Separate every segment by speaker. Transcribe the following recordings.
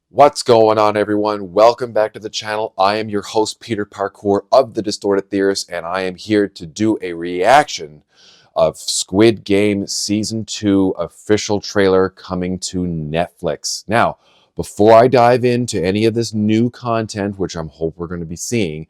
Speaker 1: What's going on, everyone? Welcome back to the channel. I am your host, Peter Parkour of the Distorted Theorists, and I am here to do a reaction of Squid Game Season 2 official trailer coming to Netflix. Now, before I dive into any of this new content, which I'm hope we're going to be seeing,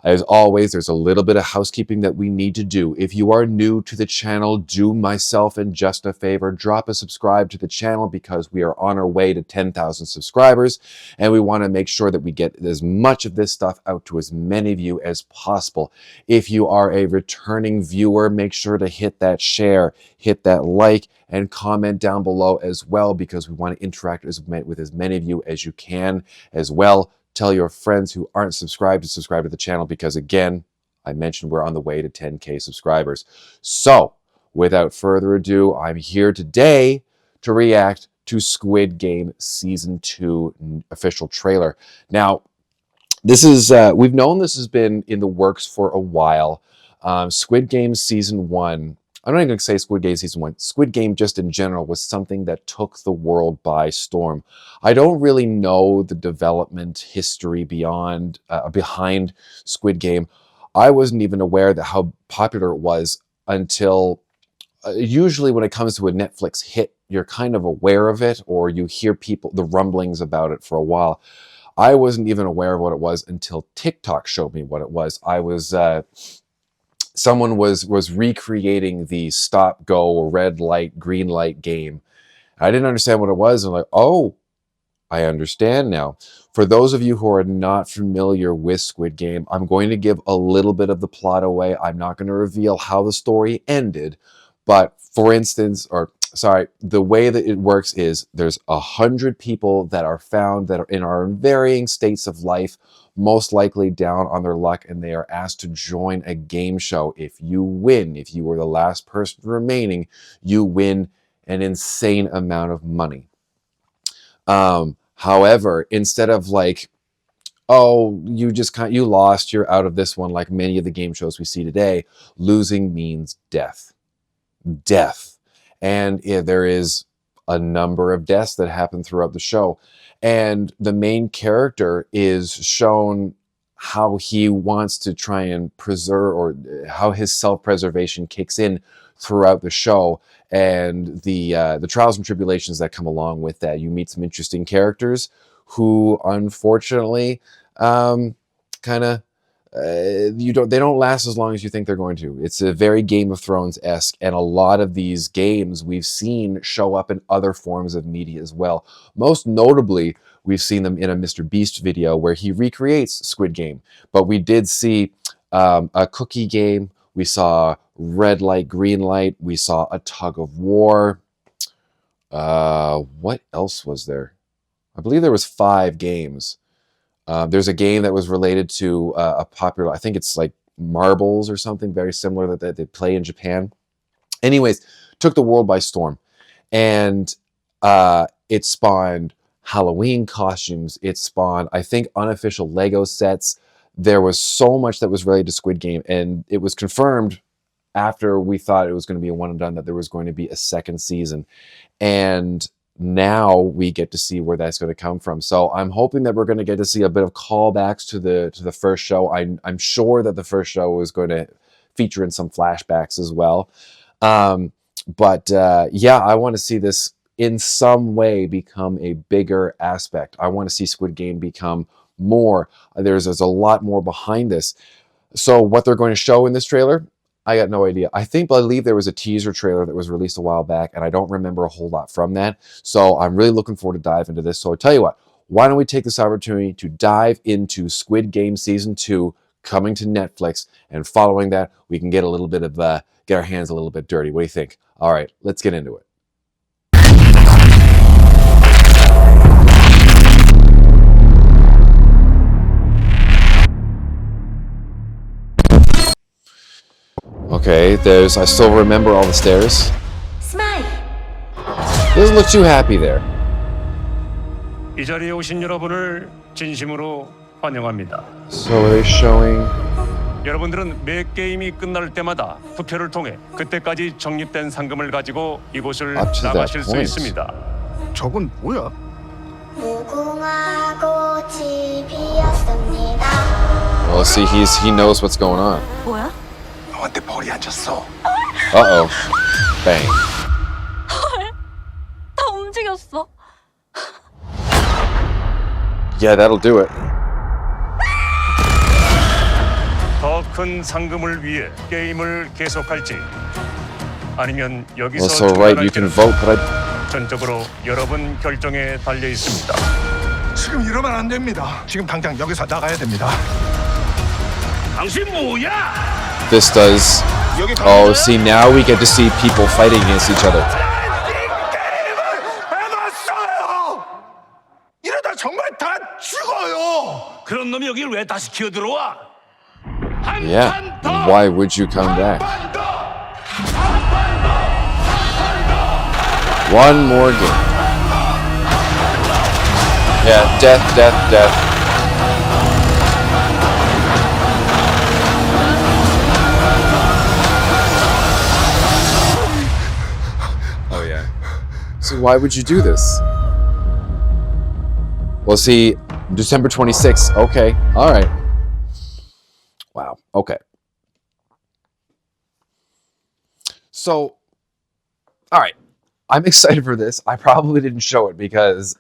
Speaker 1: as always, there's a little bit of housekeeping that we need to do. If you are new to the channel, do myself and just a favor, drop a subscribe to the channel because we are on our way to 10,000 subscribers and we want to make sure that we get as much of this stuff out to as many of you as possible. If you are a returning viewer, make sure to hit that share, hit that like, and comment down below as well because we want to interact with as many of you as you can as well. Tell your friends who aren't subscribed to subscribe to the channel because, again, I mentioned we're on the way to 10K subscribers. So, without further ado, I'm here today to react to Squid Game Season 2 official trailer. Now, this is, we've known this has been in the works for a while. Squid Game Season 1, I'm not even going to say Squid Game Season 1. Squid Game just in general was something that took the world by storm. I don't really know the development history behind Squid Game. I wasn't even aware that how popular it was until usually when it comes to a Netflix hit, you're kind of aware of it or you hear the rumblings about it for a while. I wasn't even aware of what it was until TikTok showed me what it was. Someone was recreating the stop, go, red light, green light game. I didn't understand what it was. I'm like, oh, I understand now. For those of you who are not familiar with Squid Game, I'm going to give a little bit of the plot away. I'm not going to reveal how the story ended. But for instance, the way that it works is there's 100 people that are found that are in varying states of life, most likely down on their luck, and they are asked to join a game show. If you win, if you were the last person remaining, you win an insane amount of money. However, instead of like, oh, you lost, you're out of this one, like many of the game shows we see today, losing means death. And there is a number of deaths that happen throughout the show. And the main character is shown how he wants to try and preserve, or how his self-preservation kicks in throughout the show, and the trials and tribulations that come along with that. You meet some interesting characters who, unfortunately, they don't last as long as you think they're going to. It's a very Game of Thrones-esque, and a lot of these games we've seen show up in other forms of media as well. Most notably, we've seen them in a Mr. Beast video where he recreates Squid Game. But we did see a cookie game. We saw red light, green light. We saw a tug of war. What else was there? I believe there was 5 games. There's a game that was related to a popular, I think it's like marbles or something very similar that they play in Japan. Anyways, took the world by storm. And it spawned Halloween costumes. It spawned, I think, unofficial Lego sets. There was so much that was related to Squid Game. And it was confirmed after we thought it was going to be a one and done that there was going to be a second season. And now we get to see where that's going to come from. So I'm hoping that we're going to get to see a bit of callbacks to the first show. I'm sure that the first show is going to feature in some flashbacks as well. Yeah, I want to see this in some way become a bigger aspect. I want to see Squid Game become more. There's a lot more behind this. So what they're going to show in this trailer, I got no idea. I believe there was a teaser trailer that was released a while back, and I don't remember a whole lot from that. So I'm really looking forward to dive into this. So I'll tell you what, why don't we take this opportunity to dive into Squid Game Season 2 coming to Netflix, and following that, we can get a little bit of, get our hands a little bit dirty. What do you think? All right, let's get into it. Okay, I still remember all the stairs.
Speaker 2: Smile.
Speaker 1: Doesn't look too happy there.
Speaker 3: 이 자리에 오신 여러분을 진심으로 환영합니다.
Speaker 1: So are they showing?
Speaker 3: 여러분들은 매 게임이 끝날 때마다 투표를 통해 그때까지 적립된 상금을 가지고 이곳을
Speaker 1: Up to that
Speaker 3: 나가실 수
Speaker 1: point.
Speaker 3: 있습니다.
Speaker 4: 저건 뭐야?
Speaker 1: Well, see, he knows what's going on.
Speaker 2: 뭐야?
Speaker 4: 너한테 벌이 앉았어.
Speaker 1: Uh-oh. Bang.
Speaker 2: 다 움직였어.
Speaker 1: Yeah, that'll do it.
Speaker 3: 더 큰 상금을 위해 게임을 계속할지 아니면 여기서
Speaker 1: Well, so right, you can vote, but
Speaker 3: 전적으로 여러분 결정에 달려 있습니다.
Speaker 4: 지금 이러면 안 됩니다. 지금 당장 여기서 나가야 됩니다. 당신 뭐야?
Speaker 1: this does. Oh, see, now we get to see people fighting against each other.
Speaker 4: 해놨어요. 이러다 정말 다 죽어요. 그런 놈이 여길 왜 다시 기어 들어와?
Speaker 1: Yeah. Why would you come back? One more game. Yeah, death, death, death. Oh, yeah. So why would you do this? Well, see, December 26th. Okay, all right. Wow, okay. So, all right. I'm excited for this. I probably didn't show it because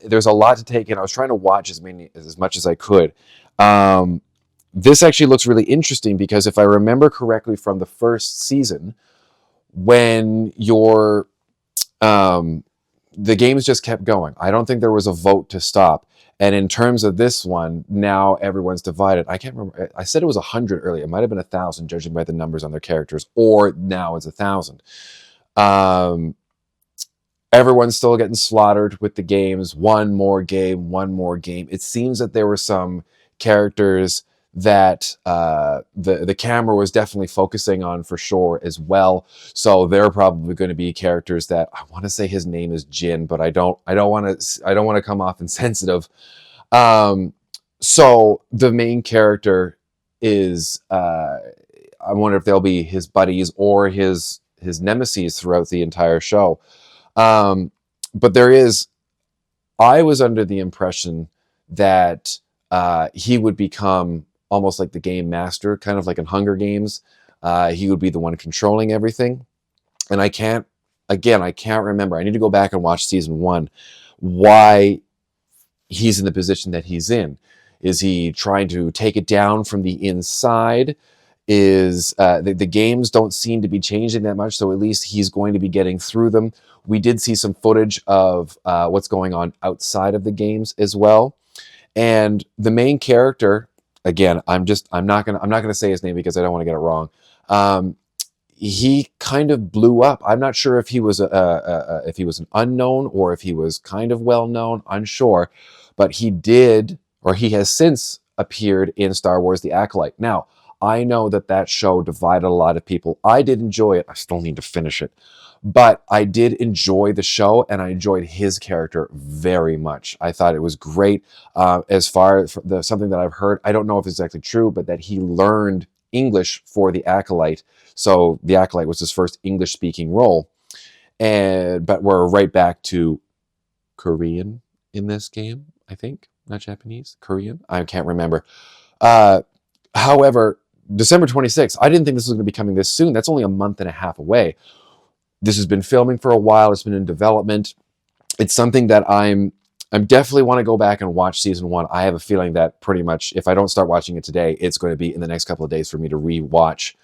Speaker 1: there's a lot to take in. I was trying to watch as much as I could. This actually looks really interesting because if I remember correctly from the first season, when the games just kept going. I don't think there was a vote to stop. And in terms of this one, now everyone's divided. I can't remember. I said it was 100 earlier. It might have been 1,000, judging by the numbers on their characters, or now it's 1,000. Everyone's still getting slaughtered with the games. One more game, one more game. It seems that there were some characters that the camera was definitely focusing on for sure as well. So they're probably going to be characters that I want to say his name is Jin, but I don't want to come off insensitive. So the main character is I wonder if they'll be his buddies or his nemesis throughout the entire show. But I was under the impression that he would become almost like the game master, kind of like in Hunger Games. He would be the one controlling everything. And I can't remember. I need to go back and watch season 1. Why he's in the position that he's in. Is he trying to take it down from the inside? The games don't seem to be changing that much, so at least he's going to be getting through them. We did see some footage of what's going on outside of the games as well. And the main character, again, I'm not gonna say his name because I don't want to get it wrong. He kind of blew up. I'm not sure if he was an unknown or if he was kind of well known, unsure, but he has since appeared in Star Wars: The Acolyte. Now, I know that show divided a lot of people. I did enjoy it. I still need to finish it. But I did enjoy the show, and I enjoyed his character very much. I thought it was great. As far as something that I've heard, I don't know if it's exactly true, but that he learned English for The Acolyte. So The Acolyte was his first English-speaking role. But we're right back to Korean in this game, I think. Not Japanese. Korean? I can't remember. However, December 26th, I didn't think this was going to be coming this soon. That's only a month and a half away. This has been filming for a while. It's been in development. It's something that I'm definitely want to go back and watch season 1. I have a feeling that pretty much if I don't start watching it today, it's going to be in the next couple of days for me to re-watch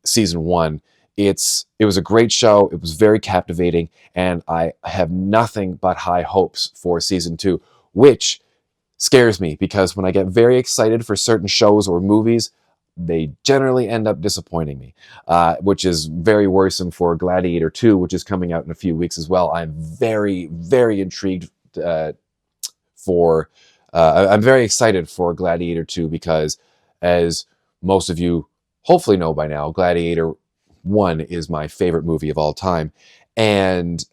Speaker 1: season 1. It was a great show. It was very captivating, and I have nothing but high hopes for season 2, which scares me because when I get very excited for certain shows or movies, they generally end up disappointing me, which is very worrisome for Gladiator 2, which is coming out in a few weeks as well. I'm very, very intrigued I'm very excited for Gladiator 2 because, as most of you hopefully know by now, Gladiator 1 is my favorite movie of all time. And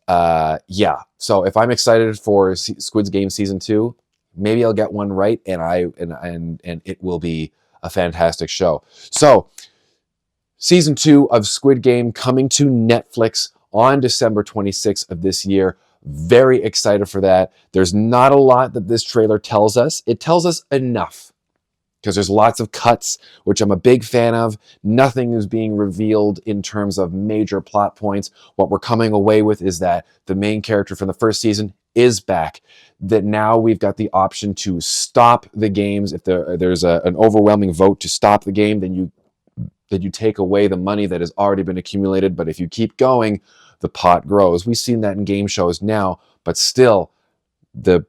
Speaker 1: yeah, so if I'm excited for Squid Game Season 2, maybe I'll get one right, and it will be a fantastic show. So, Season 2 of Squid Game coming to Netflix on December 26th of this year. Very excited for that. There's not a lot that this trailer tells us. It tells us enough because there's lots of cuts, which I'm a big fan of. Nothing is being revealed in terms of major plot points. What we're coming away with is that the main character from the first season is back, that now we've got the option to stop the games. If there's an overwhelming vote to stop the game, then you take away the money that has already been accumulated. But if you keep going, the pot grows. We've seen that in game shows now, but still the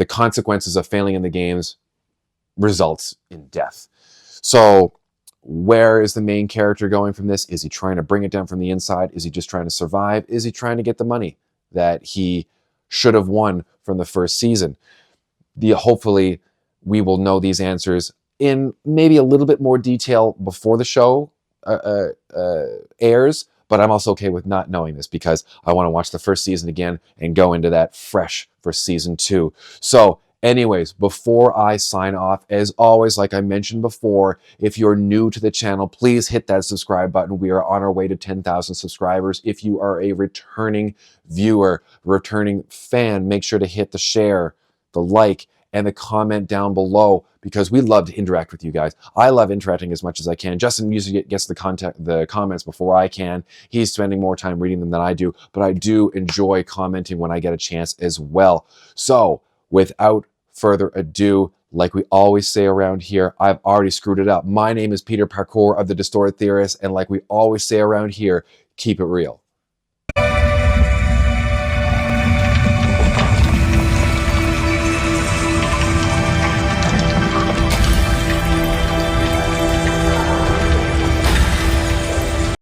Speaker 1: consequences of failing in the games results in death. So where is the main character going from this? Is he trying to bring it down from the inside? Is he just trying to survive? Is he trying to get the money that he should have won from the first season? Hopefully we will know these answers in maybe a little bit more detail before the show airs, but I'm also okay with not knowing this because I want to watch the first season again and go into that fresh for season 2. So anyways, before I sign off, as always, like I mentioned before, if you're new to the channel, please hit that subscribe button. We are on our way to 10,000 subscribers. If you are a returning viewer, returning fan, make sure to hit the share, the like, and the comment down below because we love to interact with you guys. I love interacting as much as I can. Justin usually gets the comments before I can. He's spending more time reading them than I do, but I do enjoy commenting when I get a chance as well. So without further ado, like we always say around here, I've already screwed it up. My name is Peter Parkour of the Distorted Theorists, and like we always say around here, keep it real.